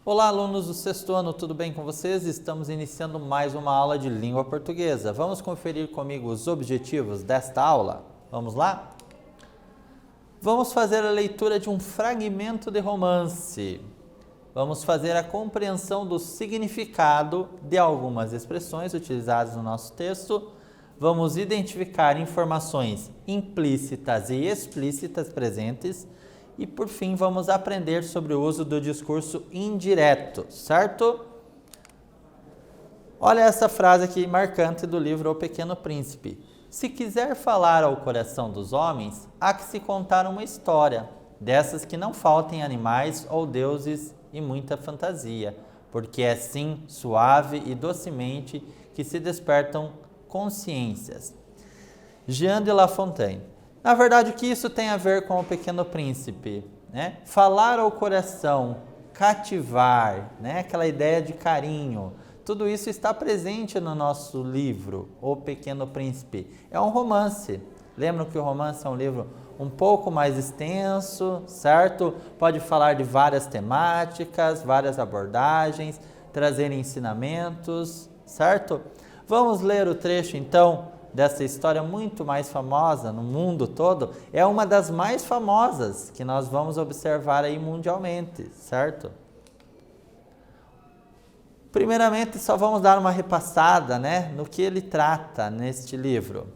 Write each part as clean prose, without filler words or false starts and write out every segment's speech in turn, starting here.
Olá, alunos do sexto ano, tudo bem com vocês? Estamos iniciando mais uma aula de língua portuguesa. Vamos conferir comigo os objetivos desta aula? Vamos lá? Vamos fazer a leitura de um fragmento de romance. Vamos fazer a compreensão do significado de algumas expressões utilizadas no nosso texto. Vamos identificar informações implícitas e explícitas presentes. E, por fim, vamos aprender sobre o uso do discurso indireto, certo? Olha essa frase aqui marcante do livro O Pequeno Príncipe. Se quiser falar ao coração dos homens, há que se contar uma história, dessas que não faltem animais ou deuses e muita fantasia, porque é sim suave e docemente que se despertam consciências. Jean de La Fontaine. Na verdade, o que isso tem a ver com o Pequeno Príncipe? Né? Falar ao coração, cativar, né? Aquela ideia de carinho. Tudo isso está presente no nosso livro, O Pequeno Príncipe. É um romance. Lembram que o romance é um livro um pouco mais extenso, certo? Pode falar de várias temáticas, várias abordagens, trazer ensinamentos, certo? Vamos ler o trecho, então, dessa história muito mais famosa no mundo todo. É uma das mais famosas que nós vamos observar aí mundialmente, certo? Primeiramente, só vamos dar uma repassada, né, no que ele trata neste livro.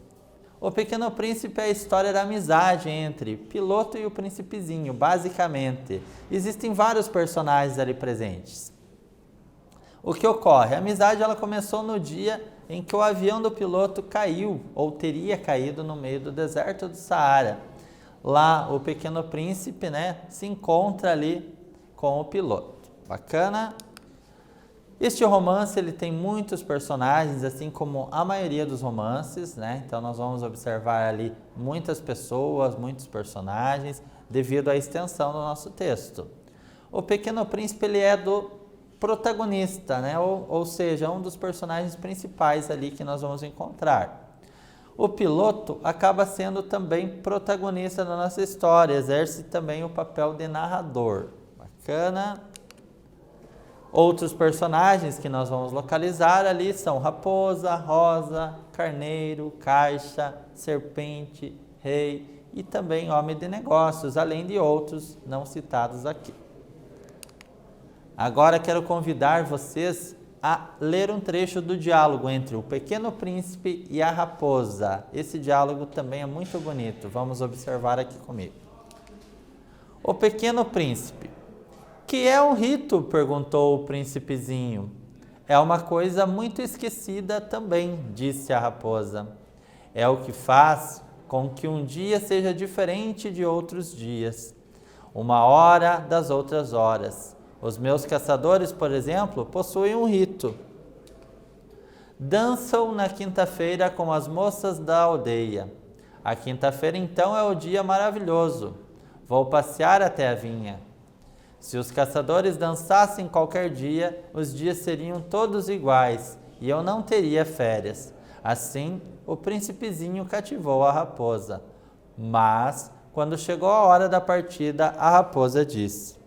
O Pequeno Príncipe é a história da amizade entre Piloto e o Príncipezinho, basicamente. Existem vários personagens ali presentes. O que ocorre? A amizade ela começou no dia em que o avião do piloto caiu, ou teria caído no meio do deserto do Saara. Lá o Pequeno Príncipe, né, se encontra ali com o piloto. Bacana? Este romance ele tem muitos personagens, assim como a maioria dos romances, né? Então nós vamos observar ali muitas pessoas, muitos personagens, devido à extensão do nosso texto. O Pequeno Príncipe ele é do protagonista, né? Ou seja, um dos personagens principais ali que nós vamos encontrar. O piloto acaba sendo também protagonista da nossa história, exerce também o papel de narrador. Bacana? Outros personagens que nós vamos localizar ali são raposa, rosa, carneiro, caixa, serpente, rei e também homem de negócios, além de outros não citados aqui. Agora quero convidar vocês a ler um trecho do diálogo entre o Pequeno Príncipe e a raposa. Esse diálogo também é muito bonito, vamos observar aqui comigo. O Pequeno Príncipe. Que é um rito? Perguntou o príncipezinho. É uma coisa muito esquecida também, disse a raposa. É o que faz com que um dia seja diferente de outros dias, uma hora das outras horas. Os meus caçadores, por exemplo, possuem um rito. Dançam na quinta-feira com as moças da aldeia. A quinta-feira, então, é o dia maravilhoso. Vou passear até a vinha. Se os caçadores dançassem qualquer dia, os dias seriam todos iguais e eu não teria férias. Assim, o príncipezinho cativou a raposa. Mas, quando chegou a hora da partida, a raposa disse: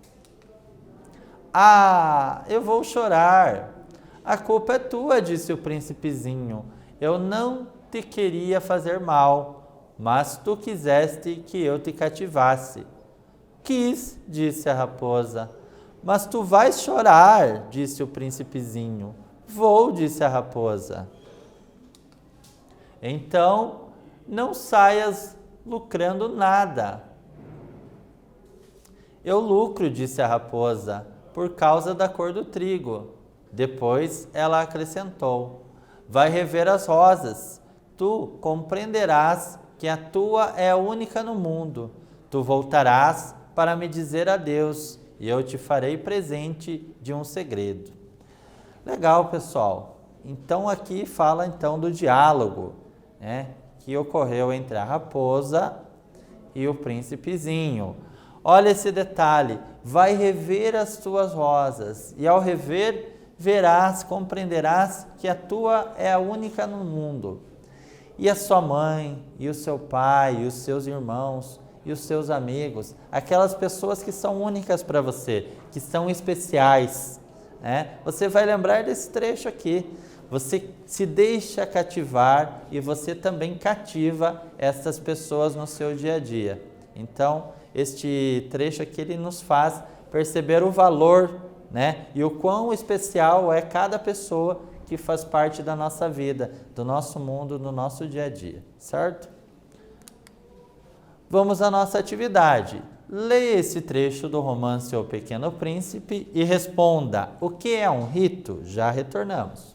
Ah, eu vou chorar. A culpa é tua, disse o príncipezinho. Eu não te queria fazer mal, mas tu quiseste que eu te cativasse. Quis, disse a raposa. Mas tu vais chorar, disse o príncipezinho. Vou, disse a raposa. Então, não saias lucrando nada. Eu lucro, disse a raposa, por causa da cor do trigo. Depois ela acrescentou: vai rever as rosas. Tu compreenderás que a tua é a única no mundo. Tu voltarás para me dizer adeus e eu te farei presente de um segredo. Legal, pessoal. Então aqui fala então do diálogo, né, que ocorreu entre a raposa e o príncipezinho. Olha esse detalhe, vai rever as tuas rosas e ao rever verás, compreenderás que a tua é a única no mundo. E a sua mãe, e o seu pai, e os seus irmãos, e os seus amigos, aquelas pessoas que são únicas para você, que são especiais, né? Você vai lembrar desse trecho aqui. Você se deixa cativar e você também cativa essas pessoas no seu dia a dia. Então, este trecho aqui ele nos faz perceber o valor, né? E o quão especial é cada pessoa que faz parte da nossa vida, do nosso mundo, do nosso dia a dia, certo? Vamos à nossa atividade. Leia esse trecho do romance O Pequeno Príncipe e responda: o que é um rito? Já retornamos.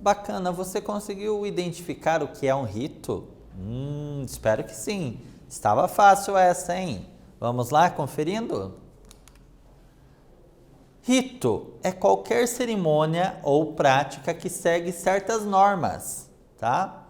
Bacana, você conseguiu identificar o que é um rito? Espero que sim. Estava fácil essa, hein? Vamos lá, conferindo? Rito é qualquer cerimônia ou prática que segue certas normas, tá?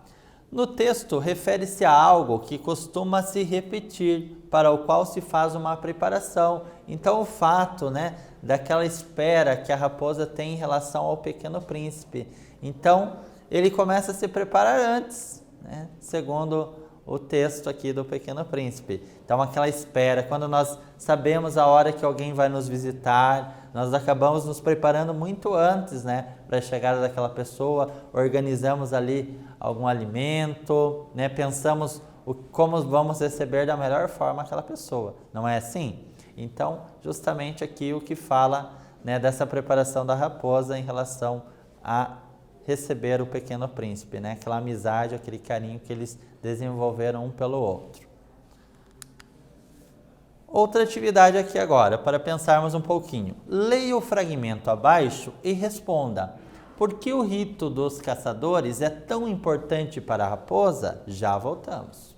No texto, refere-se a algo que costuma se repetir, para o qual se faz uma preparação. Então, o fato, né, daquela espera que a raposa tem em relação ao Pequeno Príncipe. Então, ele começa a se preparar antes, né, segundo o texto aqui do Pequeno Príncipe. Então, aquela espera, quando nós sabemos a hora que alguém vai nos visitar, nós acabamos nos preparando muito antes, né, para a chegada daquela pessoa, organizamos ali algum alimento, né, pensamos como vamos receber da melhor forma aquela pessoa, não é assim? Então, justamente aqui o que fala, né, dessa preparação da raposa em relação a receber o Pequeno Príncipe, né, aquela amizade, aquele carinho que eles desenvolveram um pelo outro. Outra atividade aqui agora, para pensarmos um pouquinho. Leia o fragmento abaixo e responda: por que o rito dos caçadores é tão importante para a raposa? Já voltamos.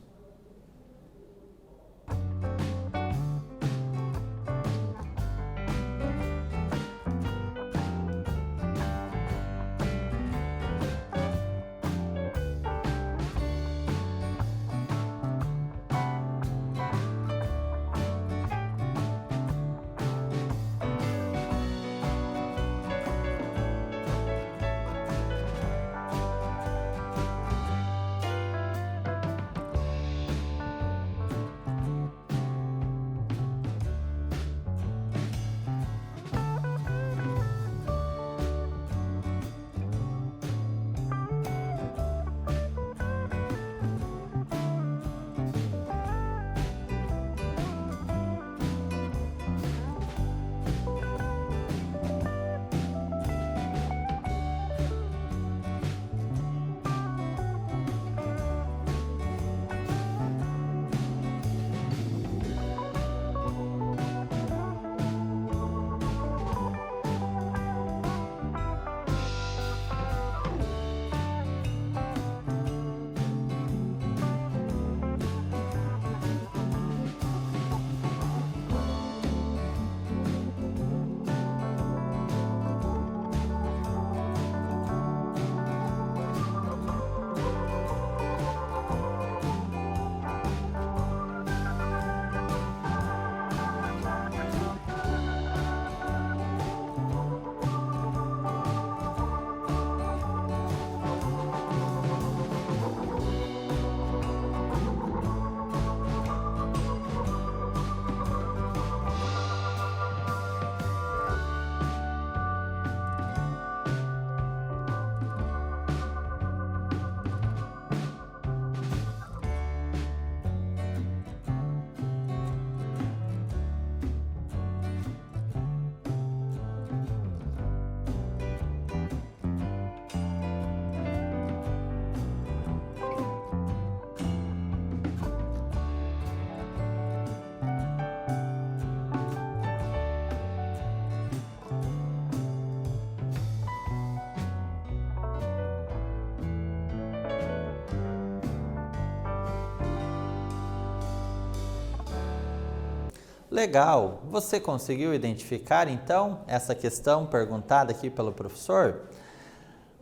Legal. Você conseguiu identificar, então, essa questão perguntada aqui pelo professor?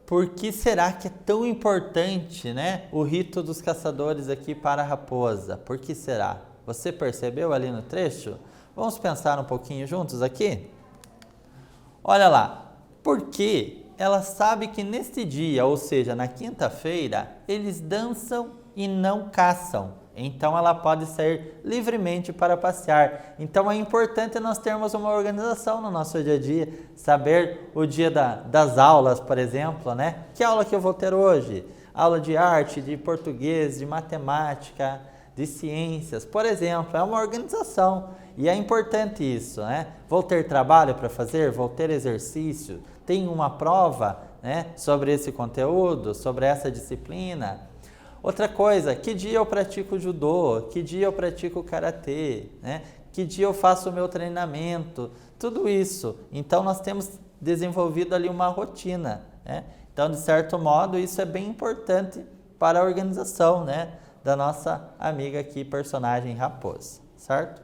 Por que será que é tão importante, né, o rito dos caçadores aqui para a raposa? Por que será? Você percebeu ali no trecho? Vamos pensar um pouquinho juntos aqui? Olha lá. Porque ela sabe que neste dia, ou seja, na quinta-feira, eles dançam e não caçam. Então ela pode sair livremente para passear. Então é importante nós termos uma organização no nosso dia a dia, saber o dia das aulas, por exemplo, né? Que aula que eu vou ter hoje? Aula de arte, de português, de matemática, de ciências, por exemplo, é uma organização e é importante isso, né? Vou ter trabalho para fazer, vou ter exercício, tem uma prova, né, sobre esse conteúdo, sobre essa disciplina. Outra coisa, que dia eu pratico judô, que dia eu pratico karatê, né? Que dia eu faço o meu treinamento, tudo isso. Então nós temos desenvolvido ali uma rotina, né? Então, de certo modo, isso é bem importante para a organização, né, da nossa amiga aqui, personagem raposa, certo?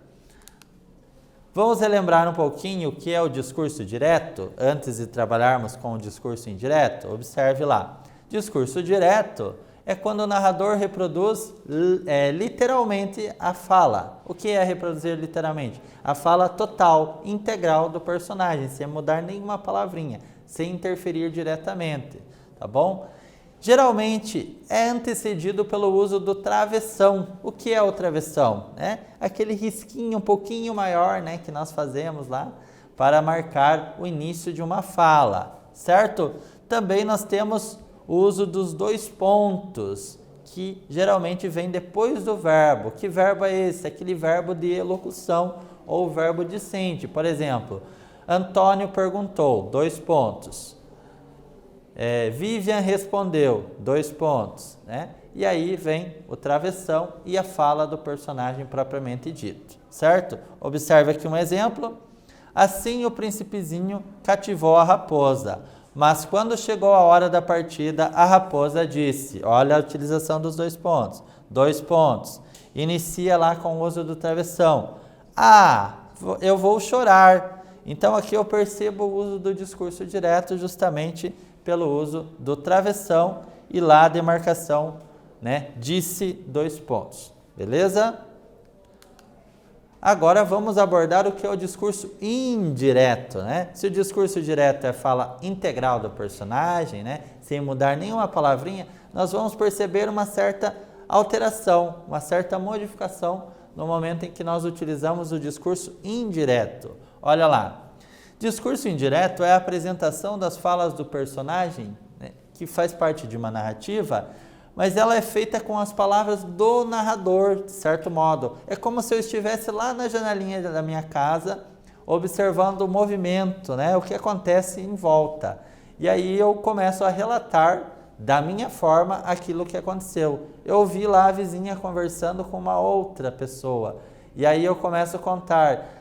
Vamos relembrar um pouquinho o que é o discurso direto, antes de trabalharmos com o discurso indireto? Observe lá. Discurso direto é quando o narrador reproduz literalmente a fala. O que é reproduzir literalmente? A fala total, integral do personagem, sem mudar nenhuma palavrinha, sem interferir diretamente, tá bom? Geralmente é antecedido pelo uso do travessão. O que é o travessão? Aquele risquinho um pouquinho maior, né, que nós fazemos lá para marcar o início de uma fala, certo? Também nós temos o uso dos dois pontos, que geralmente vem depois do verbo. Que verbo é esse? Aquele verbo de elocução ou verbo dicente. Por exemplo, Antônio perguntou, dois pontos. Vivian respondeu, dois pontos, né? E aí vem o travessão e a fala do personagem propriamente dito, certo? Observe aqui um exemplo. Assim o príncipezinho cativou a raposa, mas quando chegou a hora da partida, a raposa disse, olha a utilização dos dois pontos, inicia lá com o uso do travessão. Eu vou chorar. Então aqui eu percebo o uso do discurso direto justamente pelo uso do travessão e lá a demarcação, né, disse dois pontos, beleza? Agora vamos abordar o que é o discurso indireto, né? Se o discurso direto é a fala integral do personagem, né, sem mudar nenhuma palavrinha, nós vamos perceber uma certa alteração, uma certa modificação no momento em que nós utilizamos o discurso indireto. Olha lá. Discurso indireto é a apresentação das falas do personagem, né, que faz parte de uma narrativa, mas ela é feita com as palavras do narrador, de certo modo. É como se eu estivesse lá na janelinha da minha casa, observando o movimento, né, o que acontece em volta. E aí eu começo a relatar da minha forma aquilo que aconteceu. Eu ouvi lá a vizinha conversando com uma outra pessoa, e aí eu começo a contar.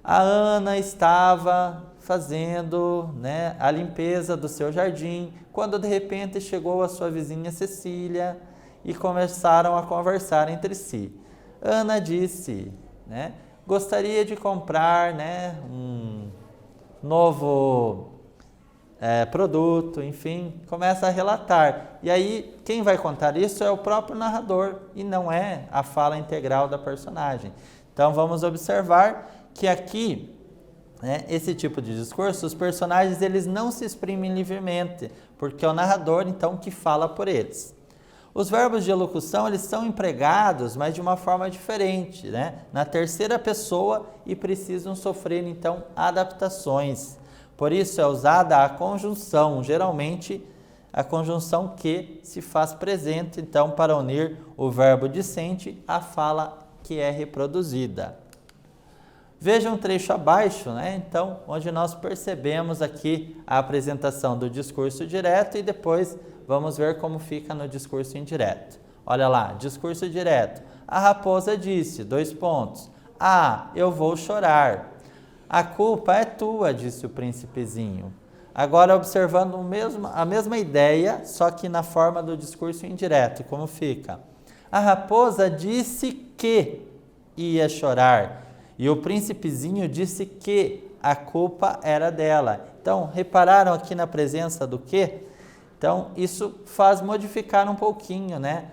A Ana estava fazendo, né, a limpeza do seu jardim, quando de repente chegou a sua vizinha Cecília e começaram a conversar entre si. Ana disse, né, gostaria de comprar, né, um novo produto, enfim, começa a relatar. E aí, quem vai contar isso é o próprio narrador e não é a fala integral da personagem. Então, vamos observar que aqui, né, esse tipo de discurso, os personagens eles não se exprimem livremente, porque é o narrador, então, que fala por eles. Os verbos de elocução, eles são empregados, mas de uma forma diferente, né, na terceira pessoa e precisam sofrer, então, adaptações. Por isso é usada a conjunção, geralmente a conjunção que se faz presente, então, para unir o verbo dicente à fala que é reproduzida. Veja um trecho abaixo, né? Então, onde nós percebemos aqui a apresentação do discurso direto e depois vamos ver como fica no discurso indireto. Olha lá, discurso direto. A raposa disse, dois pontos. Eu vou chorar. A culpa é tua, disse o príncipezinho. Agora, observando a mesma ideia, só que na forma do discurso indireto, como fica? A raposa disse que ia chorar. E o príncipezinho disse que a culpa era dela. Então, repararam aqui na presença do que? Então, isso faz modificar um pouquinho, né?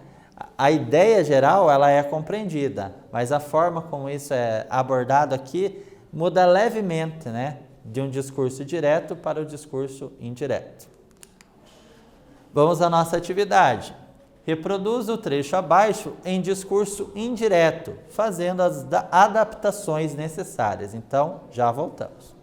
A ideia geral, ela é compreendida, mas a forma como isso é abordado aqui muda levemente, né? De um discurso direto para o discurso indireto. Vamos à nossa atividade. Reproduza o trecho abaixo em discurso indireto, fazendo as adaptações necessárias. Então, já voltamos.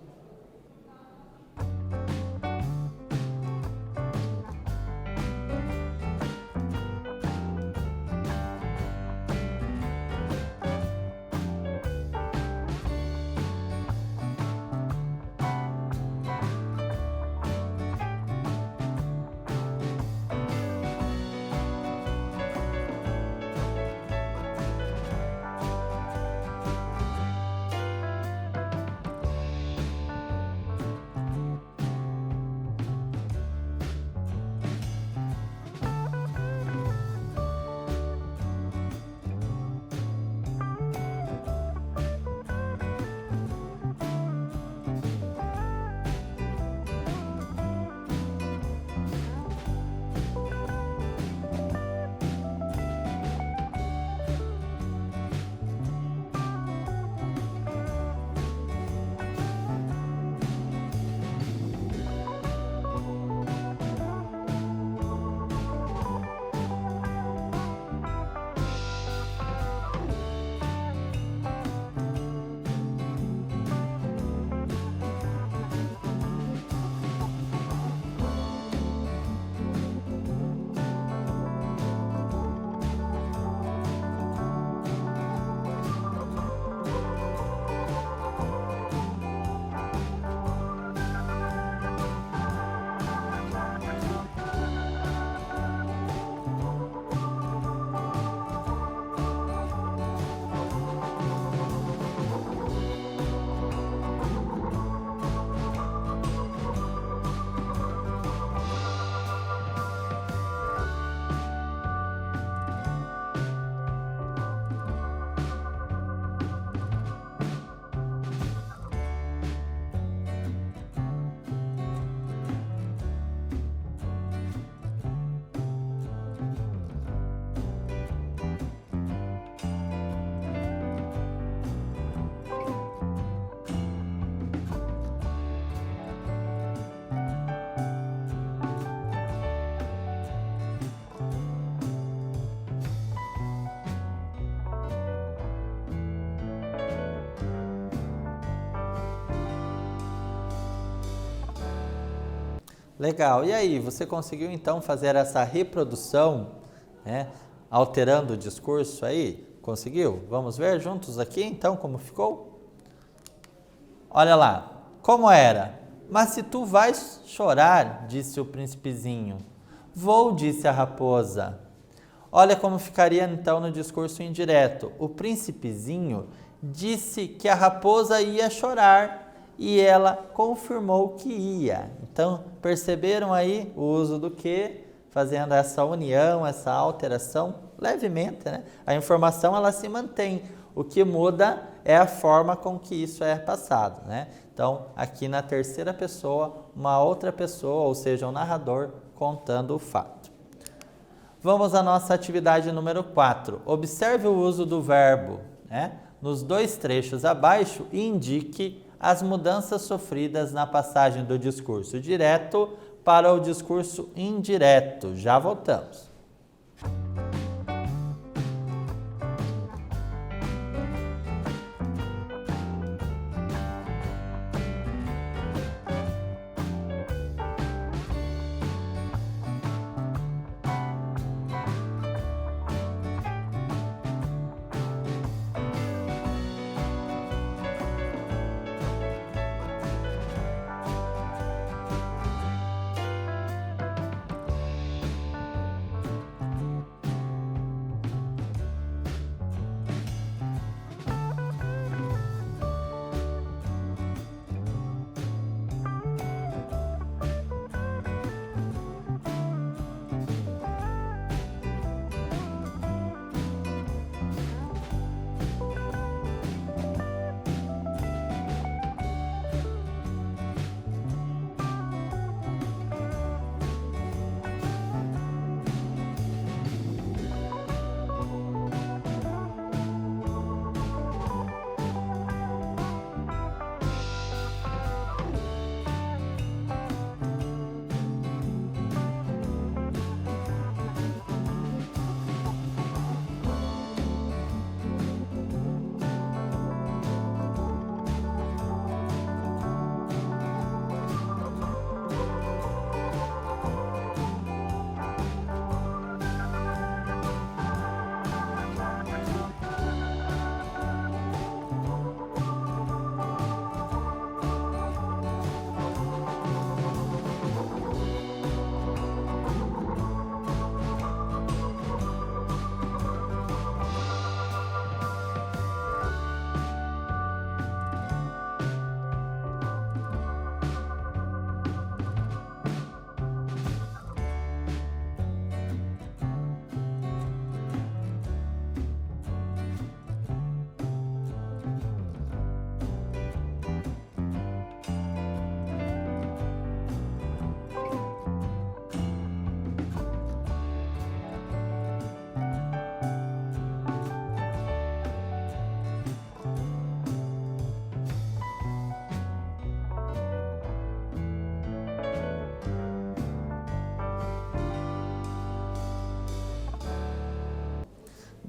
Legal. E aí, você conseguiu então fazer essa reprodução, né, alterando o discurso aí? Conseguiu? Vamos ver juntos aqui então como ficou? Olha lá, como era? Mas se tu vais chorar, disse o príncipezinho. Vou, disse a raposa. Olha como ficaria então no discurso indireto. O príncipezinho disse que a raposa ia chorar e ela confirmou que ia. Então, perceberam aí o uso do que, fazendo essa união, essa alteração levemente, né? A informação ela se mantém. O que muda é a forma com que isso é passado, né? Então, aqui na terceira pessoa, uma outra pessoa, ou seja, um narrador, contando o fato. Vamos à nossa atividade número 4. Observe o uso do verbo, né, nos dois trechos abaixo e indique as mudanças sofridas na passagem do discurso direto para o discurso indireto. Já voltamos.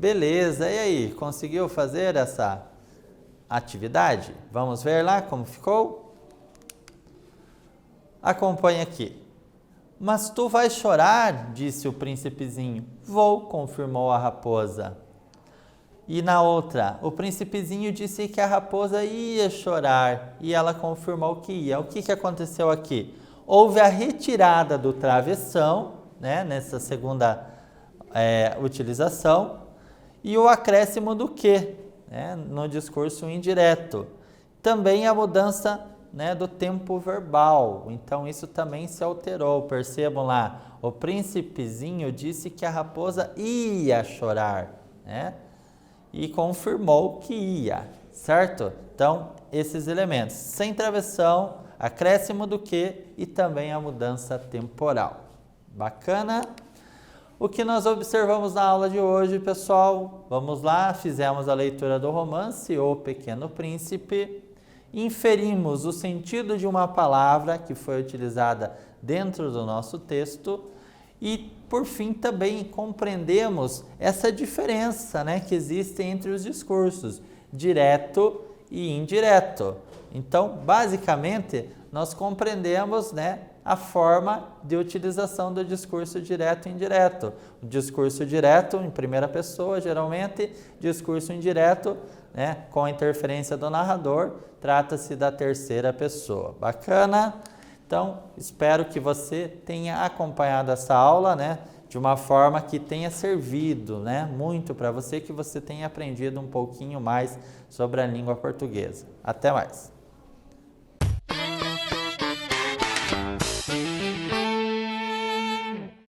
Beleza, e aí, conseguiu fazer essa atividade? Vamos ver lá como ficou? Acompanhe aqui. Mas tu vais chorar, disse o príncipezinho. Vou, confirmou a raposa. E na outra, o príncipezinho disse que a raposa ia chorar e ela confirmou que ia. O que aconteceu aqui? Houve a retirada do travessão, né, nessa segunda utilização, e o acréscimo do que, né, no discurso indireto. Também a mudança, né, do tempo verbal, então isso também se alterou. Percebam lá, o príncipezinho disse que a raposa ia chorar, né, e confirmou que ia, certo? Então, esses elementos, sem travessão, acréscimo do que e também a mudança temporal. Bacana? O que nós observamos na aula de hoje, pessoal? Vamos lá, fizemos a leitura do romance O Pequeno Príncipe, inferimos o sentido de uma palavra que foi utilizada dentro do nosso texto e, por fim, também compreendemos essa diferença, né, que existe entre os discursos direto e indireto. Então, basicamente, nós compreendemos, né, a forma de utilização do discurso direto e indireto. O discurso direto em primeira pessoa, geralmente, discurso indireto, né, com a interferência do narrador, trata-se da terceira pessoa. Bacana? Então, espero que você tenha acompanhado essa aula, né, de uma forma que tenha servido, né, muito para você, que você tenha aprendido um pouquinho mais sobre a língua portuguesa. Até mais!